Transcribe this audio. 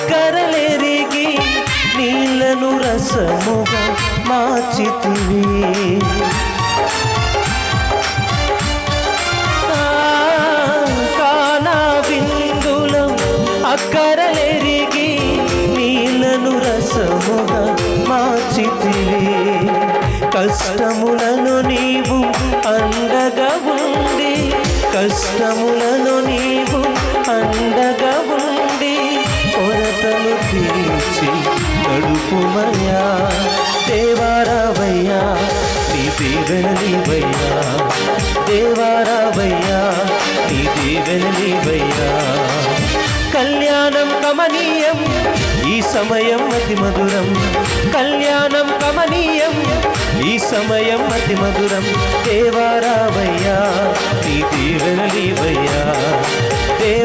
అక్కరలెరిగి నీళ్లను రసముగా మార్చితివి. కానా విందులో అక్కరలెరిగి నీళ్లను రసముగా మార్చితివి. కష్టములను నీవు అండగా ఉండి, కష్టములను నీవు అండగా ఉండి కొరతలు తీర్చి నడుపుమయ్యా. దేవారావయ్యా నీ దీవెనలివయ్యా, దేవారావయ్యా నీ దీవెనలివయ్యా. కళ్యాణం కమనీయం ఈ సమయం అతి మధురం, కళ్యాణం కమనీయం ఈ సమయం అతి మధురం. దేవారావయ్యా నీ దీవెనలివయ్యా, దేవ